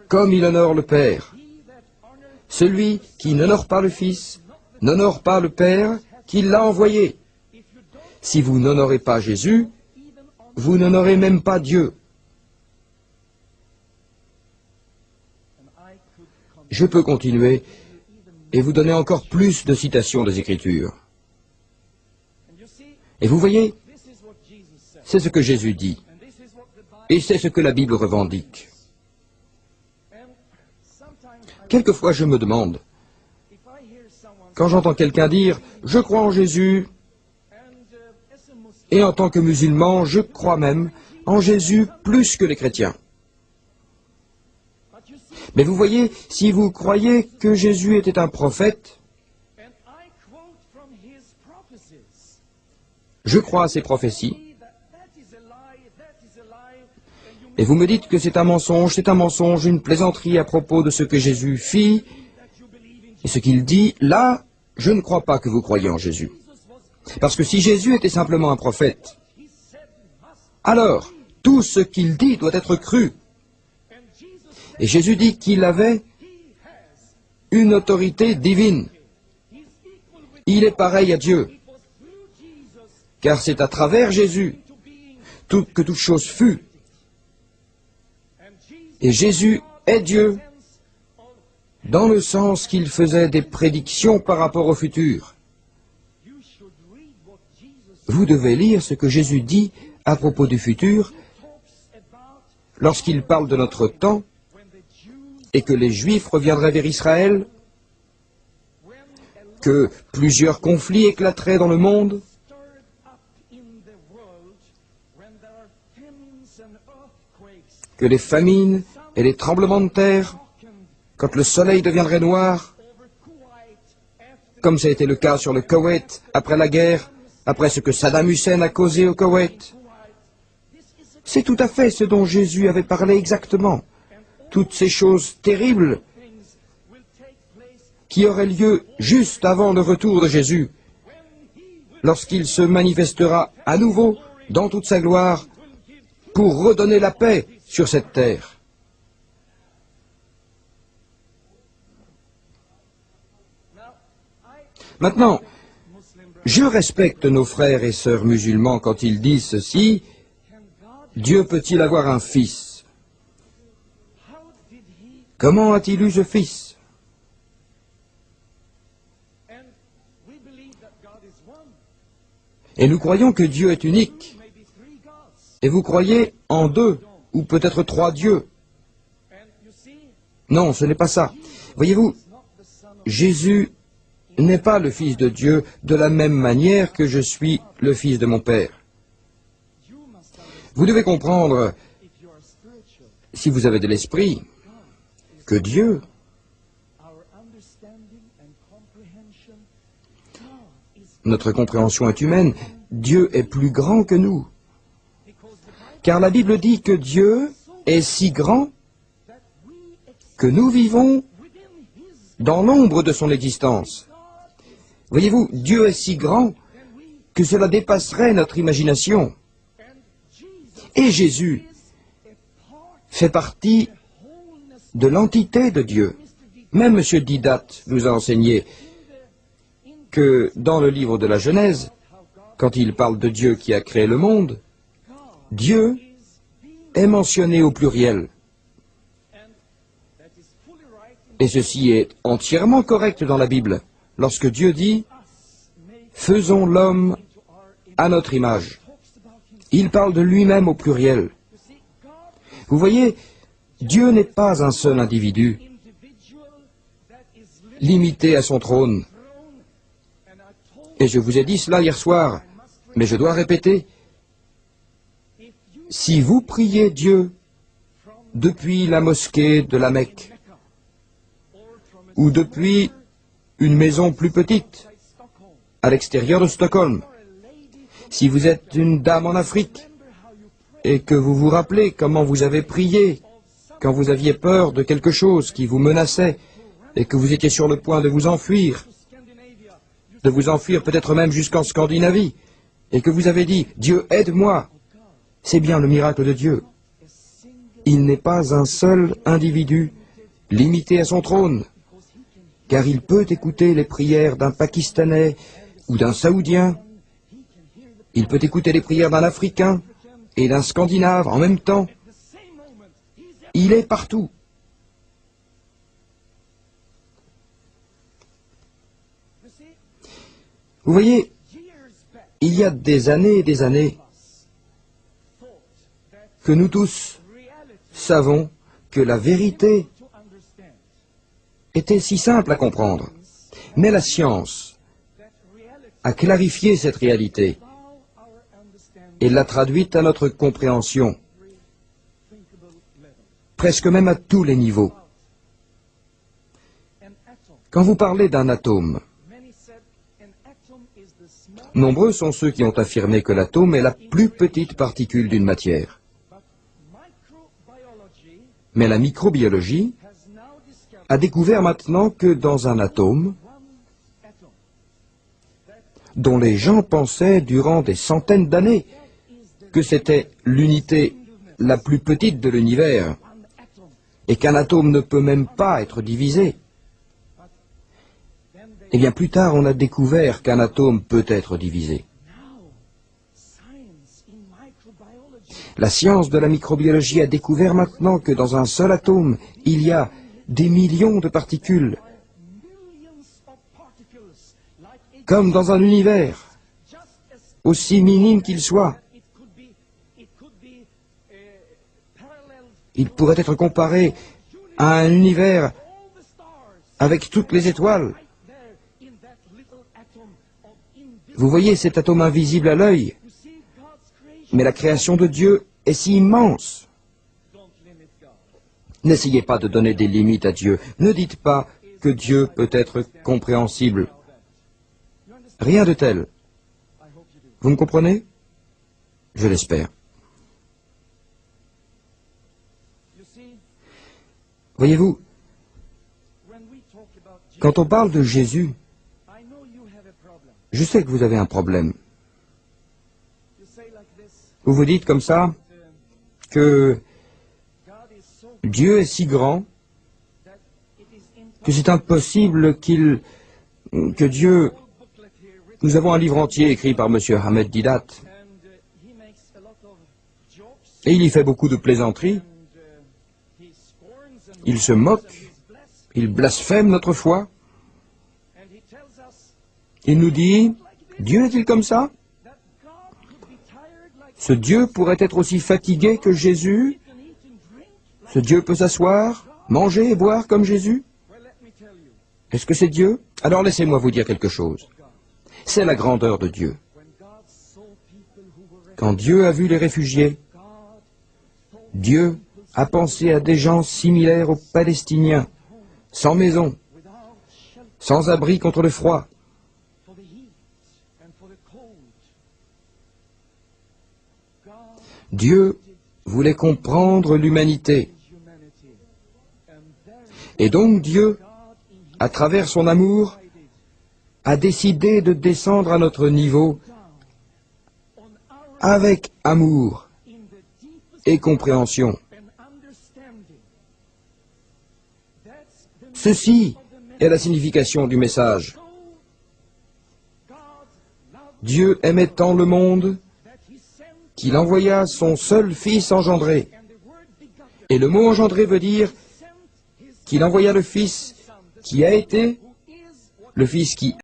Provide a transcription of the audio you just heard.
comme il honore le Père. Celui qui n'honore pas le Fils n'honore pas le Père qui l'a envoyé. Si vous n'honorez pas Jésus, vous n'honorez même pas Dieu. Je peux continuer et vous donner encore plus de citations des Écritures. Et vous voyez, c'est ce que Jésus dit. Et c'est ce que la Bible revendique. Quelquefois, je me demande, quand j'entends quelqu'un dire « Je crois en Jésus », et en tant que musulman, je crois même en Jésus plus que les chrétiens. Mais vous voyez, si vous croyez que Jésus était un prophète, je crois à ses prophéties, et vous me dites que c'est un mensonge, une plaisanterie à propos de ce que Jésus fit, et ce qu'il dit, là, je ne crois pas que vous croyez en Jésus. Parce que si Jésus était simplement un prophète, alors tout ce qu'il dit doit être cru. Et Jésus dit qu'il avait une autorité divine. Il est pareil à Dieu. Car c'est à travers Jésus que toute chose fut. Et Jésus est Dieu dans le sens qu'il faisait des prédictions par rapport au futur. Vous devez lire ce que Jésus dit à propos du futur lorsqu'il parle de notre temps et que les Juifs reviendraient vers Israël, que plusieurs conflits éclateraient dans le monde, que les famines et les tremblements de terre, quand le soleil deviendrait noir, comme ça a été le cas sur le Koweït après la guerre, après ce que Saddam Hussein a causé au Koweït. C'est tout à fait ce dont Jésus avait parlé exactement. Toutes ces choses terribles qui auraient lieu juste avant le retour de Jésus, lorsqu'il se manifestera à nouveau dans toute sa gloire pour redonner la paix sur cette terre. Maintenant, je respecte nos frères et sœurs musulmans quand ils disent ceci, Dieu peut-il avoir un fils? Comment a-t-il eu ce fils? Et nous croyons que Dieu est unique. Et vous croyez en 2 ou peut-être 3 dieux. Non, ce n'est pas ça. Voyez-vous, Jésus n'est pas le Fils de Dieu de la même manière que je suis le Fils de mon Père. Vous devez comprendre, si vous avez de l'esprit, que Dieu notre compréhension est humaine, Dieu est plus grand que nous. Car la Bible dit que Dieu est si grand que nous vivons dans l'ombre de son existence. Voyez-vous, Dieu est si grand que cela dépasserait notre imagination. Et Jésus fait partie de l'entité de Dieu. Même M. Didat nous a enseigné que dans le livre de la Genèse, quand il parle de Dieu qui a créé le monde, Dieu est mentionné au pluriel. Et ceci est entièrement correct dans la Bible, lorsque Dieu dit « Faisons l'homme à notre image ». Il parle de lui-même au pluriel. Vous voyez, Dieu n'est pas un seul individu, limité à son trône. Et je vous ai dit cela hier soir, mais je dois répéter, si vous priez Dieu depuis la mosquée de la Mecque, ou depuis une maison plus petite, à l'extérieur de Stockholm, si vous êtes une dame en Afrique, et que vous vous rappelez comment vous avez prié, quand vous aviez peur de quelque chose qui vous menaçait, et que vous étiez sur le point de vous enfuir peut-être même jusqu'en Scandinavie, et que vous avez dit « Dieu, aide-moi », c'est bien le miracle de Dieu. il n'est pas un seul individu limité à son trône, car il peut écouter les prières d'un Pakistanais ou d'un Saoudien. Il peut écouter les prières d'un Africain et d'un Scandinave en même temps. Il est partout. Vous voyez, il y a des années et des années que nous tous savons que la vérité était si simple à comprendre. Mais la science a clarifié cette réalité et l'a traduite à notre compréhension, presque même à tous les niveaux. Quand vous parlez d'un atome, nombreux sont ceux qui ont affirmé que l'atome est la plus petite particule d'une matière. Mais la microbiologie a découvert maintenant que dans un atome, dont les gens pensaient durant des centaines d'années que c'était l'unité la plus petite de l'univers, et qu'un atome ne peut même pas être divisé, eh bien plus tard on a découvert qu'un atome peut être divisé. La science de la microbiologie a découvert maintenant que dans un seul atome, il y a des millions de particules, comme dans un univers, aussi minime qu'il soit. Il pourrait être comparé à un univers avec toutes les étoiles. Vous voyez cet atome invisible à l'œil, mais la création de Dieu est si immense. N'essayez pas de donner des limites à Dieu. Ne dites pas que Dieu peut être compréhensible. Rien de tel. Vous me comprenez? Je l'espère. Voyez-vous, quand on parle de Jésus, je sais que vous avez un problème. Vous vous dites comme ça que Dieu est si grand que c'est impossible que Dieu... Nous avons un livre entier écrit par M. Ahmed Didat, et il y fait beaucoup de plaisanteries. Il se moque, il blasphème notre foi. Il nous dit, Dieu est-il comme ça? Ce Dieu pourrait être aussi fatigué que Jésus? Ce Dieu peut s'asseoir, manger et boire comme Jésus? Est-ce que c'est Dieu? Alors laissez-moi vous dire quelque chose. C'est la grandeur de Dieu. Quand Dieu a vu les réfugiés, Dieu a pensé à des gens similaires aux Palestiniens, sans maison, sans abri contre le froid. Dieu voulait comprendre l'humanité. Et donc Dieu, à travers son amour, a décidé de descendre à notre niveau avec amour et compréhension. Ceci est la signification du message. Dieu aimait tant le monde qu'il envoya son seul Fils engendré. Et le mot engendré veut dire qu'il envoya le Fils qui a été, le Fils qui